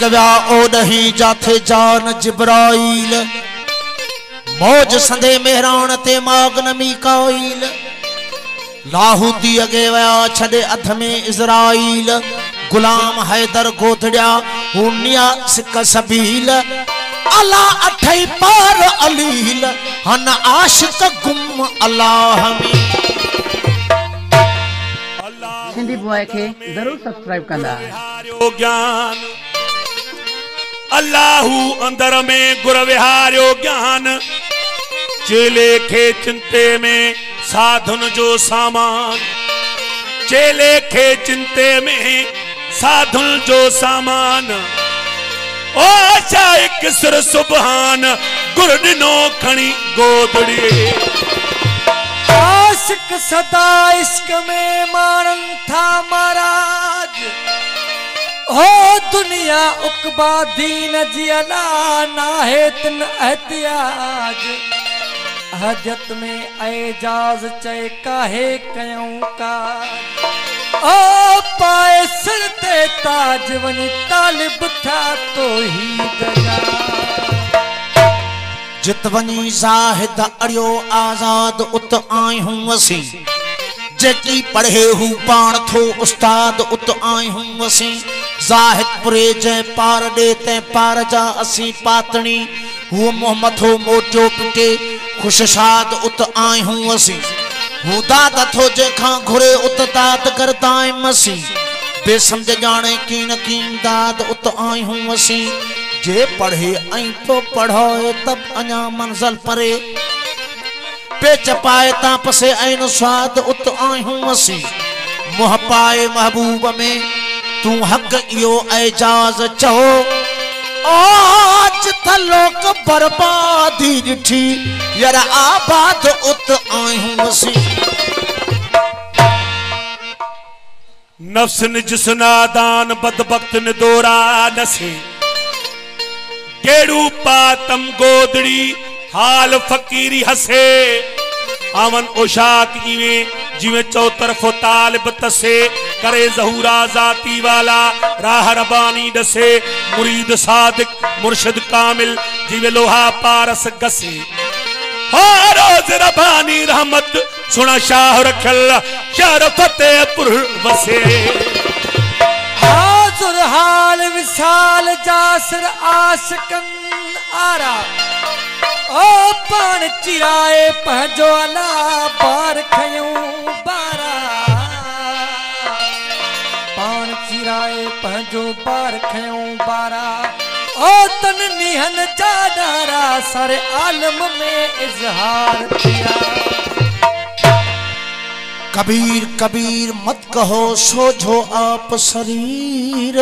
कव्या ओडही जाथे जान जिब्राइल मौज संदे मेहरान ते मागन मीकाइल लाहूती अगे वया छड़े अध में इज़राइल गुलाम हैदर गोधड़िया हुनिया सिक सबील अला अठई पार अलील हन आशिक गुम अल्लाह में सिंधी बॉय के जरूर सब्सक्राइब कंदा ज्ञान अल्लाहू अंदर में गुर विहार्यो ज्ञान चेले खे चिंते में साधन जो सामान चेले खे चिंते में साधन जो सामान ओ चाहे किसर सुबहान गुर दिनो खणी गोदड़ी आशिक सदा इश्क में मारन था महाराज हो दुनिया उकबा दीन जियला नाहे तिन एहतियाज हजत में एजाज चे काहे कयूं का ओ पाए सिर ते ताज वनी तालिब था तो ही दया जितवनी जाहिद अड़ियो आजाद उत आय हूं वसी जेकी पढ़े हु पाण थो उस्ताद उत आय हूं वसी जाहिद पुरे जे पार दे ते पार जा असी पातणी हु मोहम्मद हो मोटो पिटे खुशशाद उत आय हूं वसी हु दाद थो जे खां घुरे उत दाद करता मसी बेसमझ जाने कीन कीन दाद उत आय हूं वसी जे पढ़े आई तो पढ़ाए तब अना मंजिल परे पेच पाए ता पसे ऐन स्वाद उत आय हूं वसी मुह पाए महबूब में तू हक यो एजाज चहो आज थलोक बर्बादी दिठी यार आबाद उत आय हूं वसी नफ्स निज नादान बदबख्त ने दोरा नसे केड़ू पातम गोदड़ी हाल फकीरी हसे आवन ओशाक इवे जिवे चौतरफो तालिब तसे करे जहूरा जाती वाला राह रबानी दसे मुरीद सादिक मुर्शिद कामिल जिवे लोहा पारस गसे हो रोज रबानी रहमत सुना शाह रखल शहर फतेहपुर वसे हाजुर हाल विशाल जासर आशिकन आरा ओ पान चिराए पहजो अला बार खयूं बारा पान चिराए पहजो बार खयूं बारा ओ तन निहन जाडारा सारे आलम में इजहार किया कबीर कबीर मत कहो सोझो आप शरीर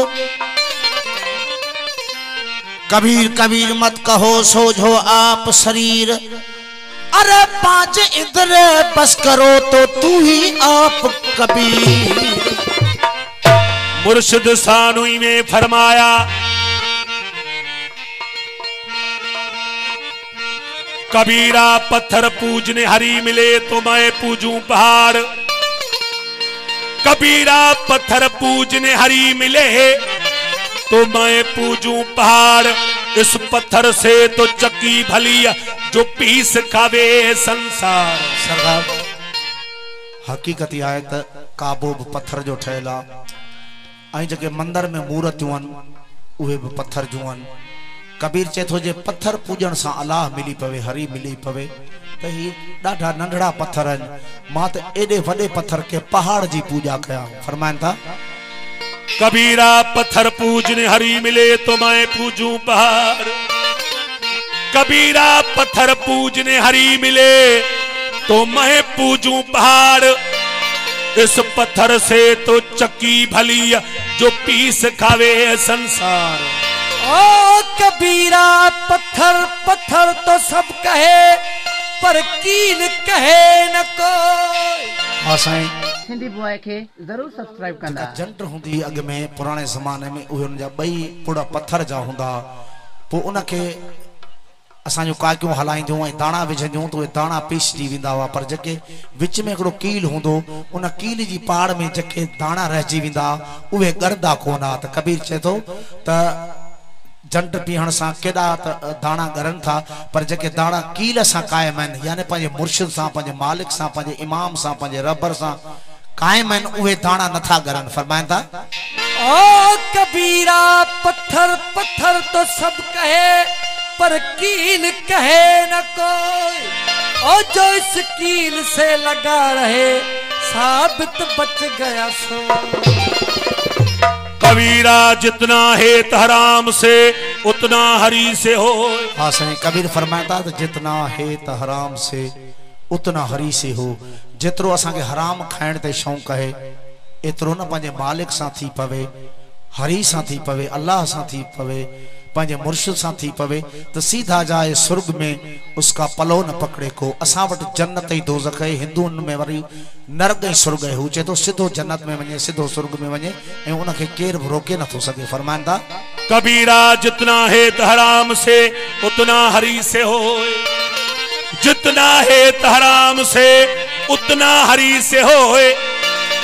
कबीर कबीर मत कहो सोझो आप शरीर अरे पांच इधर बस करो तो तू ही आप कबीर मुर्शिद सानुई में फरमाया कबीरा पत्थर पूजने हरी मिले तो मैं पूजूं पहाड़ कबीरा पत्थर पूजने हरी मिले तो मैं पूजूं पहाड़ इस पत्थर से तो चक्की भली जो पीस खावे संसार सरदार हकीकत आहे त काबो पत्थर जो ठहला आई जगह मंदिर में मूर्तियूं उहे भी पत्थर जूं कबीर चे थो जे पत्थर पूजन से अल्लाह मिली पवे हरी मिली पवे त ही डाढा नंढड़ा पत्थर मां त एडे वडे पत्थर के पहाड़ जी पूजा कया फरमाइन था कबीरा पत्थर पूजने हरी मिले तो मैं पूजूं पहाड़ कबीरा पत्थर पूजने हरी मिले तो मैं पूजूं पहाड़ इस पत्थर से तो चक्की भली जो पीस खावे संसार ओ कबीरा पत्थर पत्थर तो सब कहे पर कील कहे न कोई असाई सिंधी बॉय के जरूर सब्सक्राइब कंदा जंट हुंदी अग में पुराने जमाने में उन जा बई पुड़ा पत्थर जा हुंदा पो उनके असांजो काकियूं हलाईंदियूं ऐं दाणा विझंदियूं तो दाणा पीसजी वेंदा हुआ पर जेके विच में हिकिड़ो कील हूंदो उन कील जी पाड़ में जेके दाणा रहिजी वेंदा उहे ॻरंदा कोन हा त कबीर चए थो त जंड पीहण सां केॾा दाणा ॻरनि था, पर जेके दाणा कील सां क़ाइम आहिनि, यानी पंहिंजे मुर्शिद सां, पंहिंजे मालिक सां, पंहिंजे इमाम सां, पंहिंजे रबर सां क़ाइम आहिनि, उहे दाणा नथा ॻरनि। फरमाइनि था ओ कबीरा पत्थर पत्थर तो सब कहे, पर कील कहे न कोई। और जो इस कील से लगा रहे, साबित बच गया सो। कबीरा जितना है हराम से, उतना हरी से हो। हाँ साईं, कबीर फरमाता तो जितना है हराम से उतना हरी से हो। जेतिरो असांखे हराम खाइण ते शौक़ है, एतिरो न पंहिंजे मालिक सां थी पवे, हरी सां थी पवे, अल्लाह सां थी पवे, पंहिंजे मुर्शिद सां थी पवे, तो सीधा जाए सुर्ग में उसका पलो न पकड़े को। असां वटि जन्नत ई दोज़ख है, हिंदुअनि में वरी नरक ऐं सुर्ग है। हू चए थो सिधो जन्नत में वञे, सिधो सुर्ग में वञे, ऐं उनखे केर बि रोके नथो सघे। फरमाइनि था कबीरा जितना है हराम से, उतना हरी से हो। जितना है हराम से, उतना हरी से हो।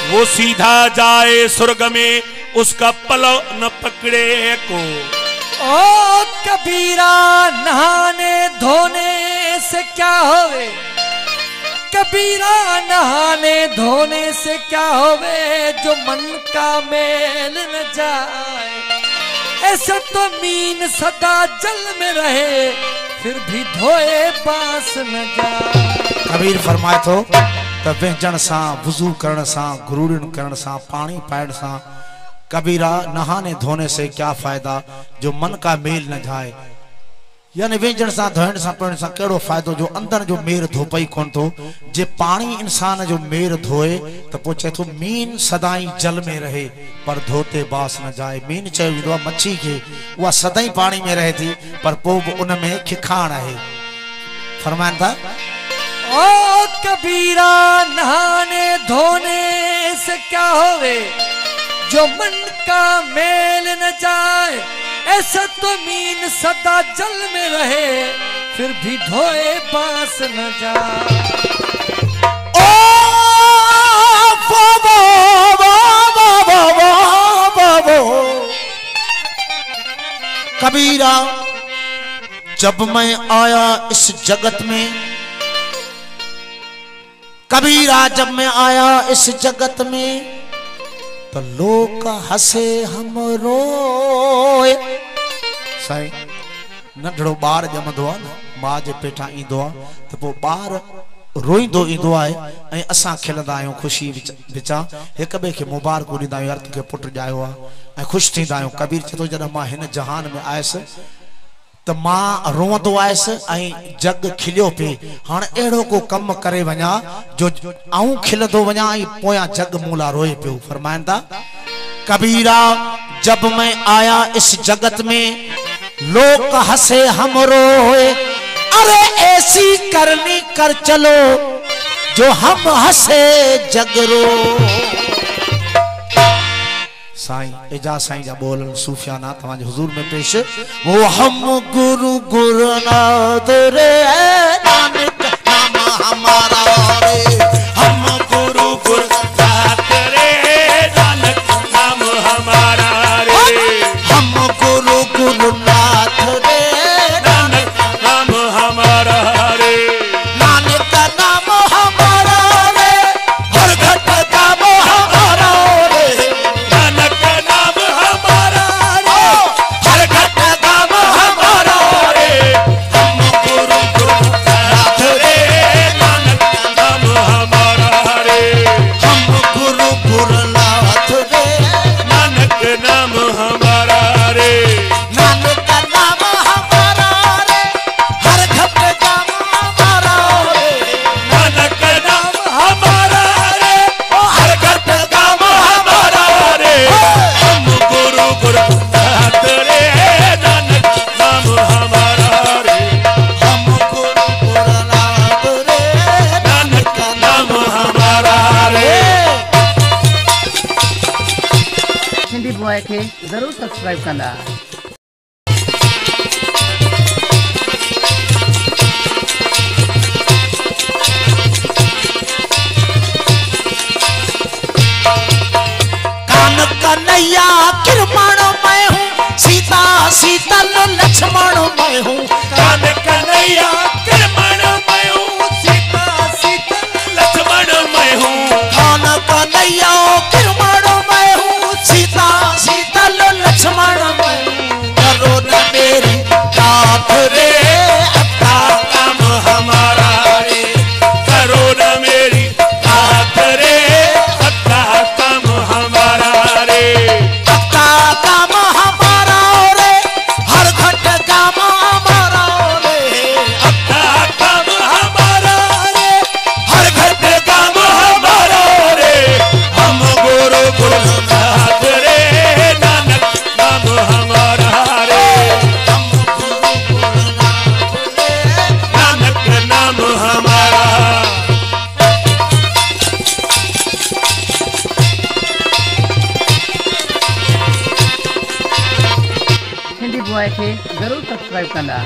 वो सीधा जाए स्वर्ग में, उसका पलो न पकड़े को। ओ कबीरा नहाने धोने से क्या होवे, कबीरा नहाने धोने से क्या होवे, जो मन का मेल न जाए। ऐसे तो मीन सदा जल में रहे, फिर भी धोए बांस न जाए। कबीर फरमाए थो त वेंजण सां, वुज़ू करण सां, गुरूड़िन करण सां, पानी पाइण सां, कबीरा नहाने धोने से क्या फायदा, जो मन का मेल न जाए। यानी वेंजण सां, धोइण सां, पियण सां कहिड़ो फ़ाइदो, जो अंदर जो मेर धोपई कोन थो। जे पानी इंसान जो मेर धोए त पोइ चए थो मीन सदाई जल में रहे, पर धोते बास न जाए। मीन चयो वेंदो आहे मच्छी खे, उहा सदाई पानी में रहे थी, पर पोइ बि उन में खिखाण आहे। फरमाइनि था ओ कबीरा नहाने धोने से क्या होवे, जो मन का मेल न जाए। ऐसा तो मीन सदा जल में रहे, फिर भी धोए बांस न जाए। कबीरा जब मैं आया इस जगत में, कबीरा जब मैं आया इस जगत में, तो लोग हसे हम रोए। साईं नंढड़ो ॿार ॼमंदो आहे न, मां जे पेठां ईंदो आहे, त पोइ ॿार रोईंदो ईंदो आहे, ऐं असां खिलंदा आहियूं ख़ुशी विचां, हिक ॿिए खे मुबारकूं ॾींदा आहियूं, यार तोखे पुटु ॼायो आहे, ऐं ख़ुशि थींदा आहियूं। कबीर चए थो जॾहिं मां हिन जहान में आयुसि त मां रोअंदो आयुसि, ऐं जग खिलियो पिए। हाणे अहिड़ो को कमु करे वञा जो आऊं खिलंदो वञा, ऐं पोयां जग मूं लाइ रोए पियो। फरमाइनि था कबीरा जब मैं आया इस जगत में, लोग हंसे हम रोए। अरे ऐसी करनी कर चलो, जो हम हंसे जग रो। साईं एजाज साईं जा बोल सूफियाना तव्हांजे हुजूर में पेश। वो हम गुरु गुरुनाथ रे, नानक नाम हमारा रे। हम गुरु गुरुनाथ रे, नानक नाम हमारा रे। हम गुरु गुरुनाथ रे, नानक नाम हमारा रे। नानक नाम हमारा रे, हर घट काम हमारा रे। नानक नाम हमारा रे, हर घट काम हमारा रे। हम गुरु गुरुनाथ रे, नानक नाम हमारा रे। हम गुरु गुरुनाथ रे, नानक नाम हमारा रे। नानक नाम हमारा रे, हर घट काम हमारा रे। नानक नाम हमारा रे, हर घट काम हमारा रे। हम गुरु गुरुनाथ रे, नानक नाम हमारा रे। हम गुरु गुरुनाथ रे, नानक नाम हमारा रे। हिंदी बॉय खे ज़रूर सब्सक्राइब कंदा। कान कन्हैया किरमण मैं हूँ, सीता शीतल नाथ रे अच्छा काम हमारा रे करो न मेरी नाथ रे अच्छा काम हमारा रे अच्छा काम हमारा रे हर घट काम हमारा रे अच्छा काम हमारा रे हर घट काम हमारा रे हम गुरु गुरुनाथ रे नानक नाम हमारा रे नानक नाम हमारा सिंधी बॉय खे ज़रूर सब्सक्राइब कंदा।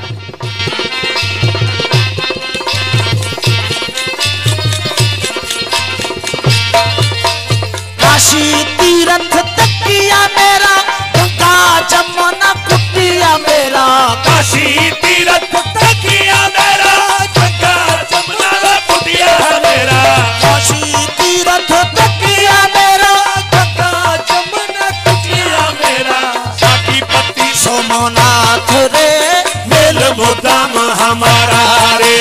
काशी तीरथ तकिया मेरा गंगा जमुना कुटिया मेरा काशी तीरथ तकिया मेरा गंगा जमुना कुटिया मेरा काशी तीरथ तकिया मेरा गंगा जमुना कुटिया मेरा साकी पति सोमनाथ रे मेल मुदाम हमारा रे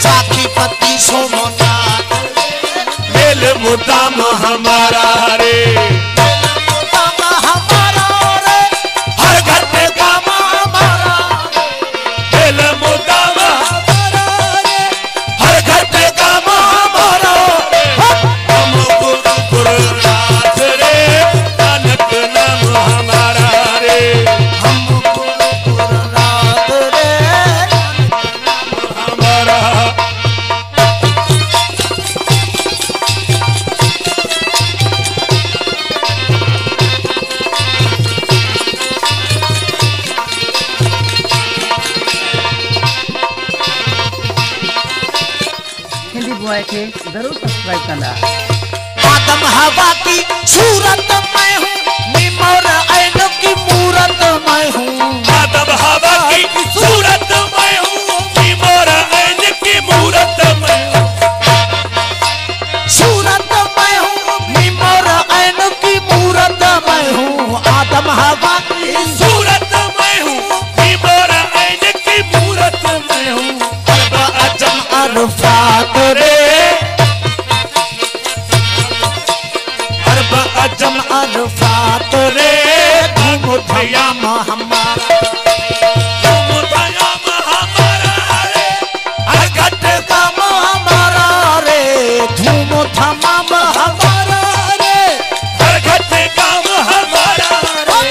साकी पति सोमनाथ मेल मुदाम हमारा रे काम हमारा रे हर घर पे काम हमारा मेल मुदाम हमारा रे हर घर पे काम हमारा रे हम गुरु गुरुनाथ रे नानक नाम हमारा रे हम गुरुनाथ रे हमारा सिंधी बॉय खे ज़रूर सब्सक्राइब कंदा। आदम हवा की सूरत मैं हूँ निमोर ऐन की मूरत मैं हूँ आदम हवा की सूरत मैं हूँ मोर ऐन की मूरत मैं हूँ सूरत मैं हूँ निमोर ऐन की मूरत मैं हूँ आदम हवा की सूरत मैं हूँ मोर ऐन की मूरत मैं हूँ अरब अजम अरफात रे अरब अजम अरफात रे धूम धयाम हमारा तुम दयाम हमारा रे हर घट काम हमारा रे धूम धमाम हमारा रे हर घट काम हमारा रे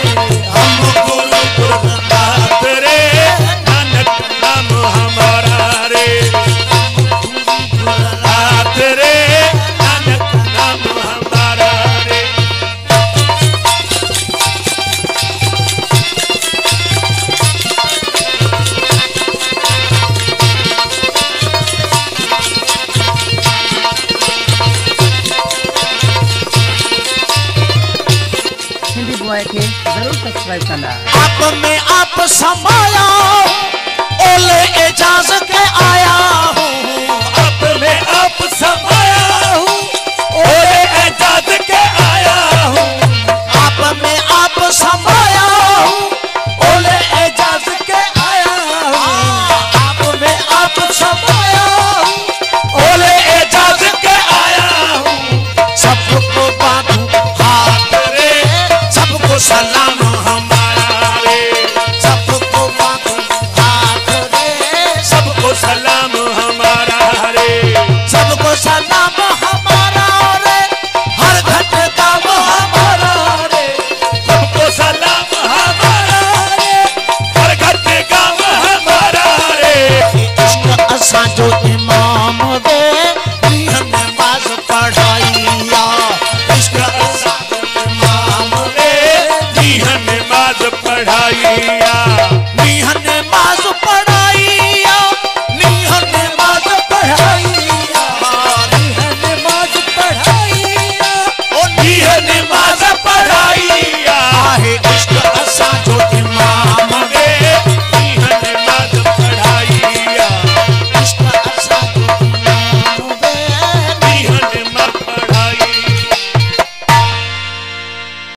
हम गुरु गुरुनाथ रे नानक नाम हमारा रे गुरुनाथ रे नानक नाम हमारा रे सिंधी बॉय खे ज़रूर सब्सक्राइब कंदा। आप में आप समाया ओले एजाज के आया हूँ आप में आप समाया हूँ ओए एजाज के आया हूँ आप में आप समाया हूँ ओले एजाज के आया हूँ आप में आप समाया हूँ ओले एजाज के आया हूँ सबको बांधू हाथ रे सबको सलाम हमारा रे सबको बांधू हाथ रे सबको सलाम हमारा रे सबको सलाम हमारा रे हर घट काम हमारा रे सबको सलाम हमारा रे हर घट काम हमारा रे इश्क असां जो इमाम वे नीह नमाज पढ़ाइया इश्क असां जो इमाम वे नीह नमाज पढ़ाइया नीह नमाज पढ़ाइया